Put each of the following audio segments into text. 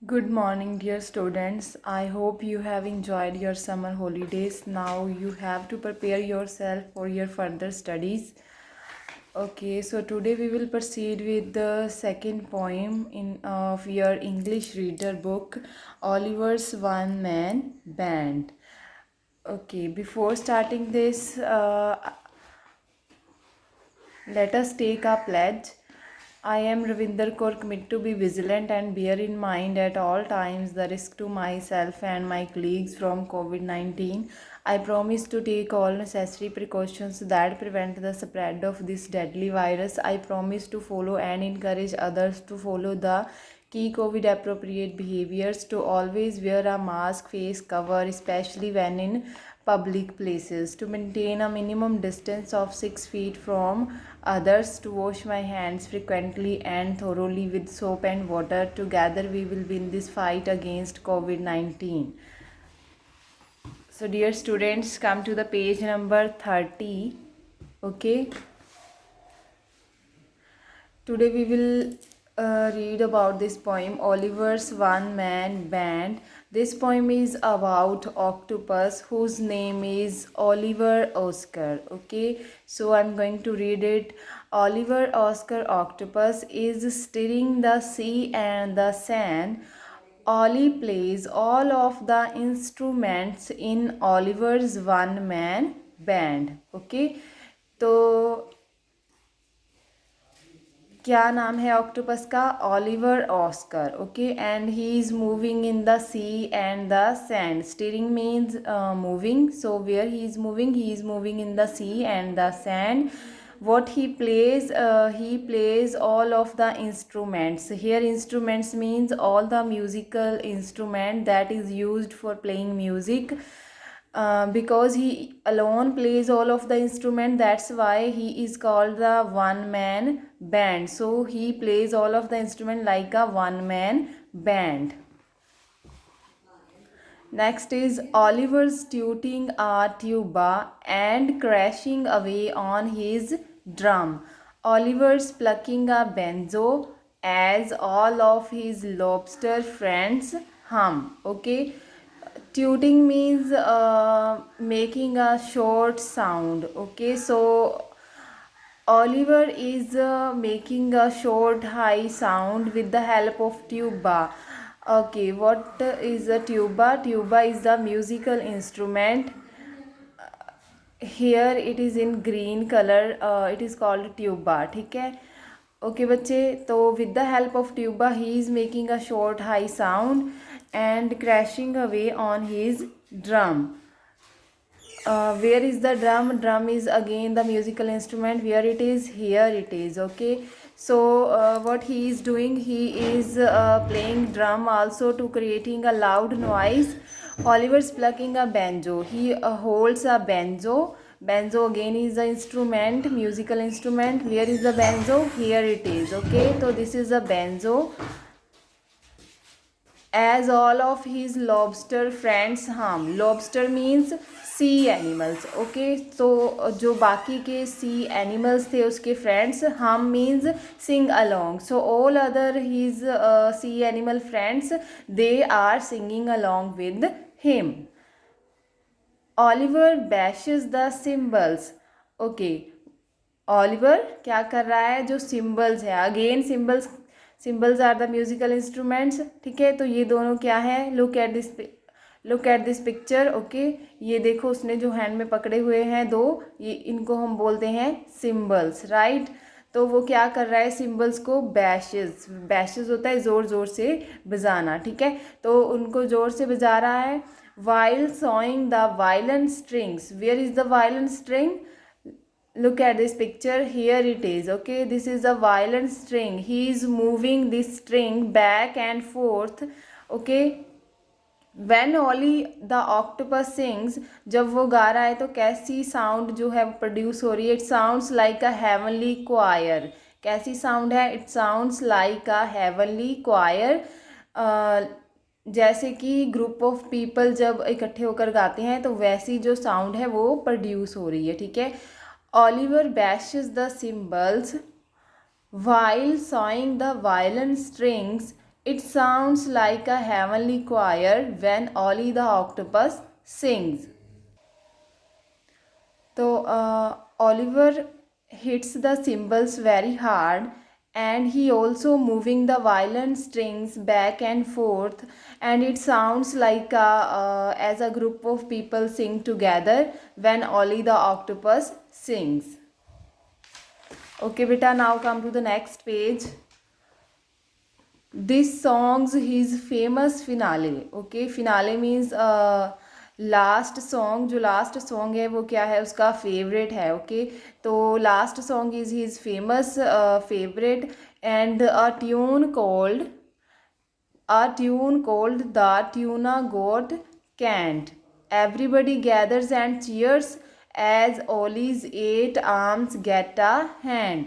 Good morning, dear students. I hope you have enjoyed your summer holidays. Now you have to prepare yourself for your further studies. Okay, so today we will proceed with the second poem in of your English reader book, Oliver's One Man Band. Okay, before starting this, let us take a pledge. I am Ravinder Kaur, commit to be vigilant and bear in mind at all times the risk to myself and my colleagues from COVID 19. I promise to take all necessary precautions that prevent the spread of this deadly virus. I promise to follow and encourage others to follow the key COVID appropriate behaviors, to always wear a mask, face cover, especially when in public places, to maintain a minimum distance of 6 feet from others, to wash my hands frequently and thoroughly with soap and water. Together we will win this fight against COVID 19. So, dear students, come to the page number 30. Okay, today we will read about this poem, Oliver's One Man Band. This poem is about octopus whose name is Oliver Oscar. Okay, so I'm going to read it. Oliver Oscar Octopus is stirring the sea and the sand. Ollie plays all of the instruments in Oliver's one man band. Okay, तो क्या नाम है octopus का? Oliver Oscar. Okay, and he is moving in the sea and the sand. Stirring means moving, so where he is moving in the sea and the sand. What he plays all of the instruments. Here instruments means all the musical instrument that is used for playing music. Because he alone plays all of the instrument, that's why he is called the one man band. So he plays all of the instrument like a one man band. Next is Oliver's tooting a tuba and crashing away on his drum. Oliver's plucking a banjo as all of his lobster friends hum. Okay, tooting means making a short sound. Okay, so Oliver is making a short high sound with the help of tuba. Okay, what is a tuba? Tuba is the musical instrument. Here it is in green color. It is called tuba. ठीक है. Okay बच्चे, तो with the help of tuba he is making a short high sound and crashing away on his drum. Where is the drum? Drum is again the musical instrument. Where it is? Here it is. Okay, so what he is doing, he is playing drum also to creating a loud noise. Oliver's plucking a banjo. He holds a banjo. Banjo again is the instrument, musical instrument. Where is the banjo? Here it is. Okay, so this is a banjo. As all of his lobster friends hum. Lobster means C animals. Okay, तो जो बाकी के सी animals थे उसके friends, hum means sing along. So all other his sea animal friends, they are singing along with him. Oliver bashes the cymbals. Okay, Oliver क्या कर रहा है? जो सिम्बल्स है, again cymbals are the musical instruments. ठीक है, तो ये दोनों क्या है? Look at this picture. Okay, ये देखो, उसने जो हैंड में पकड़े हुए हैं दो, ये इनको हम बोलते हैं सिम्बल्स. राइट, तो वो क्या कर रहा है? सिम्बल्स को बैशेस होता है ज़ोर ज़ोर से बजाना. ठीक है, तो उनको ज़ोर से बजा रहा है. While sawing the violin strings. Where is the violin string? Look at this picture. Here it is. Okay, this is a violin string. He is moving this string back and forth. Okay, when Ollie the octopus sings, जब वो गा रहा है तो कैसी sound जो है produce हो रही है? It sounds like a heavenly choir. कैसी साउंड है? It sounds like a heavenly choir. जैसे कि ग्रुप ऑफ पीपल जब इकट्ठे होकर गाते हैं तो वैसी जो साउंड है वो प्रोड्यूस हो रही है. ठीक है. Oliver bashes the cymbals while sawing the violin strings It sounds like a heavenly choir when Ollie the octopus sings. तो Oliver hits the cymbals very hard, and he also moving the violin strings back and forth, and it sounds like as a group of people sing together when Ollie the octopus sings. Okay beta, now come to the next page. This song's his famous finale. Okay, finale means last song, जो last song है वो क्या है, उसका favourite है. Okay, तो last song is his famous favourite, and a tune called the tuna got canned. Everybody gathers and cheers as Ollie's 8 arms get a hand.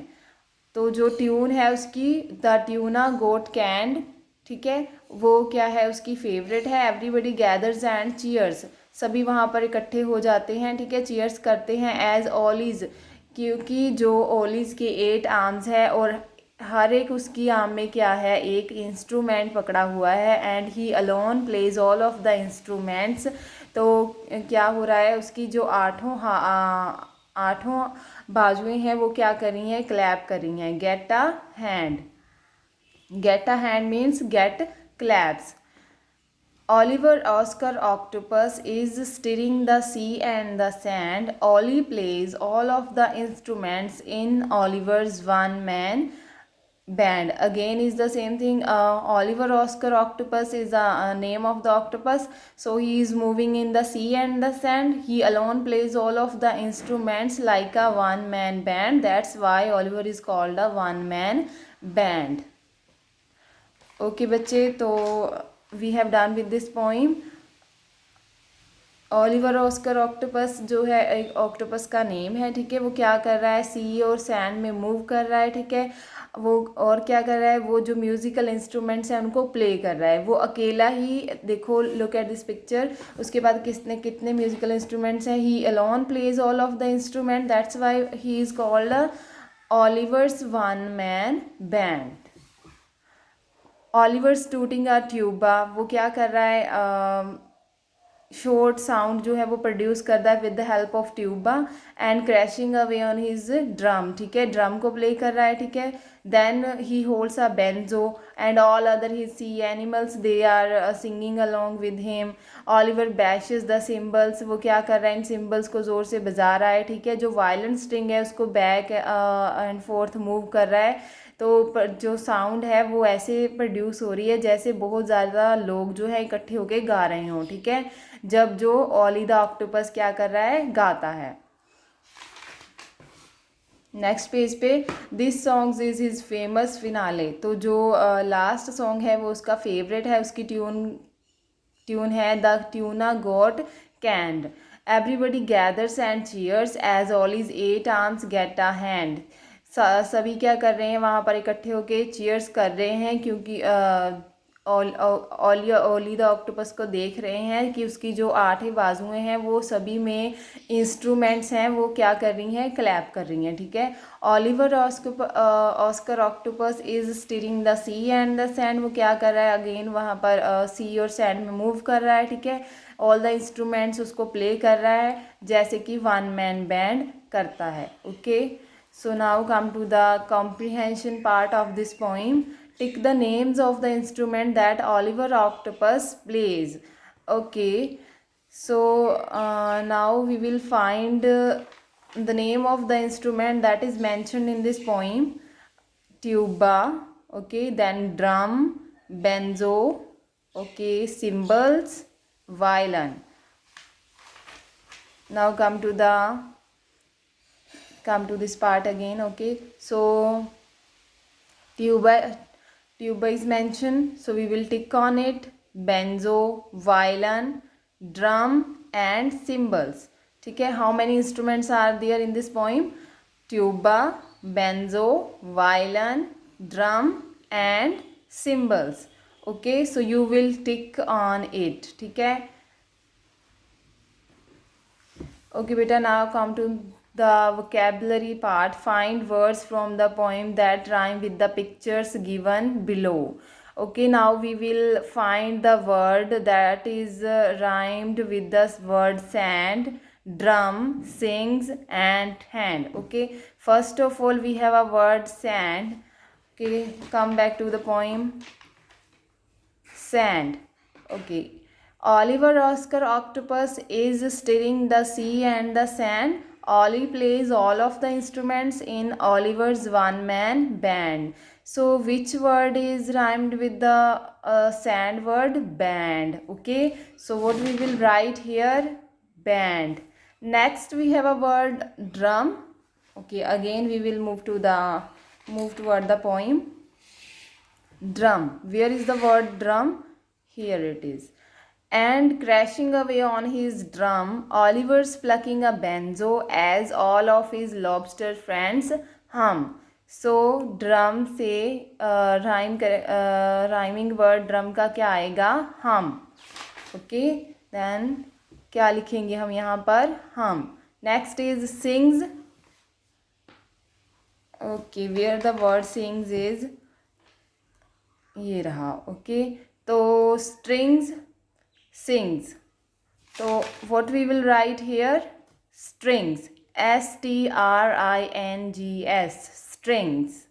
तो जो ट्यून है उसकी द ट्यूना गोट कैंड, ठीक है, वो क्या है, उसकी फेवरेट है. एवरीबडी गैदर्स एंड चीयर्स, सभी वहाँ पर इकट्ठे हो जाते हैं, ठीक है, चीयर्स करते हैं. एज ओलीज, क्योंकि जो ओलीज के 8 आर्म्स है और हर एक उसकी आर्म में क्या है, एक इंस्ट्रूमेंट पकड़ा हुआ है. And he alone plays all of the instruments. तो क्या हो रहा है, उसकी जो आठों बाजुएं हैं वो क्या कर रही हैं, क्लैप कर रही हैं. Get a hand, get a hand means get claps. Oliver Oscar Octopus is stirring the sea and the sand. Ollie plays all of the instruments in Oliver's one-man band. Again is the same thing. Oliver Oscar Octopus is the name of the octopus. So he is moving in the sea and the sand. He alone plays all of the instruments like a one-man band. That's why Oliver is called a one-man band. Okay बच्चे, तो we have done with this poem. Oliver Oscar Octopus जो है एक octopus का name है, ठीक है, वो क्या कर रहा है, सी और सैंड में मूव कर रहा है, ठीक है, वो और क्या कर रहा है, वो जो म्यूजिकल इंस्ट्रूमेंट्स हैं उनको प्ले कर रहा है. वो अकेला ही, देखो लुक एट दिस पिक्चर, उसके बाद कितने म्यूजिकल इंस्ट्रूमेंट्स हैं. He alone plays all of the instrument, that's why he is called Oliver's one man band. Oliver's tooting a tuba, वो क्या कर रहा है, शॉर्ट साउंड जो है वो प्रोड्यूस करता है with the help of tuba. And crashing away on his drum, ठीक है, ड्रम को प्ले कर रहा है, ठीक है. Then he holds a banjo and all other his sea animals they are singing along with him. Oliver bashes the cymbals, वो क्या कर रहा है, इन सिम्बल्स को ज़ोर से बजा रहा है, ठीक है. जो वायलेंट स्ट्रिंग है उसको बैक एंड फोर्थ मूव कर रहा है. तो जो साउंड है वो ऐसे प्रोड्यूस हो रही है जैसे बहुत ज़्यादा लोग जो है इकट्ठे होके गा रहे हों, ठीक है, जब जो ओली द ऑक्टोपस क्या कर रहा है, गाता है. नेक्स्ट पेज पे, this song is his famous finale. तो जो लास्ट सॉन्ग है वो उसका फेवरेट है, उसकी ट्यून है the tuna got canned. Everybody gathers and cheers as Ollie's 8 arms get a hand. सभी क्या कर रहे हैं, वहाँ पर इकट्ठे होके चीयर्स कर रहे हैं, क्योंकि ओली द ऑक्टोपस को देख रहे हैं कि उसकी जो 8 बाजुएं हैं वो सभी में इंस्ट्रूमेंट्स हैं, वो क्या कर रही हैं, क्लैप कर रही हैं, ठीक है. Oliver Oscar Octopus is stirring the sea and the sand, वो क्या कर रहा है, अगेन वहाँ पर सी और सैंड में मूव कर रहा है, ठीक है. ऑल द इंस्ट्रूमेंट्स उसको प्ले कर रहा है जैसे कि वन मैन बैंड करता है. Okay, so now come to the comprehension part of this poem. Tick the names of the instrument that Oliver Octopus plays. Okay, so now we will find the name of the instrument that is mentioned in this poem. Tuba, okay, then drum, benzo, okay, cymbals, violin. Now come to this part again. Okay, so tuba is mentioned, so we will tick on it. Benzo, violin, drum and cymbals. ठीक है, how many instruments are there in this poem? Tuba, benzo, violin, drum and cymbals. Okay, so you will tick on it. ठीक है. Okay beta, now come to the vocabulary part. Find words from the poem that rhyme with the pictures given below. Okay, now we will find the word that is rhymed with the word sand, drum, sings and hand. Okay, first of all we have a word sand. Okay, come back to the poem. Sand. Okay, Oliver Oscar Octopus is stirring the sea and the sand. Ollie plays all of the instruments in Oliver's one-man band. So which word is rhymed with the sand word? Band. Okay, so what we will write here? Band. Next we have a word drum. Okay, again we will move toward the poem. Drum. Where is the word drum? Here it is. And crashing away on his drum, Oliver's plucking a banjo as all of his lobster friends hum. So drum से rhyming word drum का क्या आएगा? Hum. Okay. Then क्या लिखेंगे हम यहाँ पर? Hum. Next is sings. Okay, where the word sings is ये रहा. ओके, तो स्ट्रिंग्स, सिंग्स. तो what we will write here? Strings. STRINGS. Strings.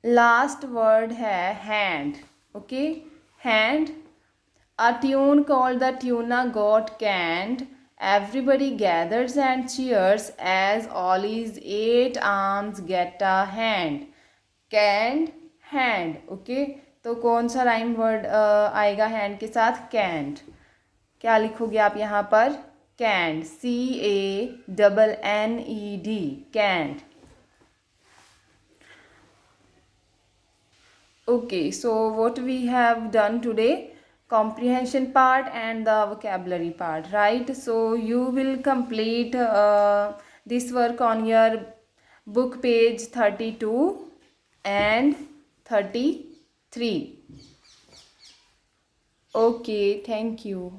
Last word है hand. Okay, hand. A tune called the tuna got canned. Everybody gathers and cheers as Ollie's 8 arms get a hand. Canned, hand. Okay, तो कौन सा rhyme word आएगा hand के साथ? Canned. क्या लिखोगे आप यहाँ पर? Canned. CANNED. Canned. Okay, so what we have done today? Comprehension part and the vocabulary part, right? So you will complete this work on your book page 32 and 33. Okay, thank you.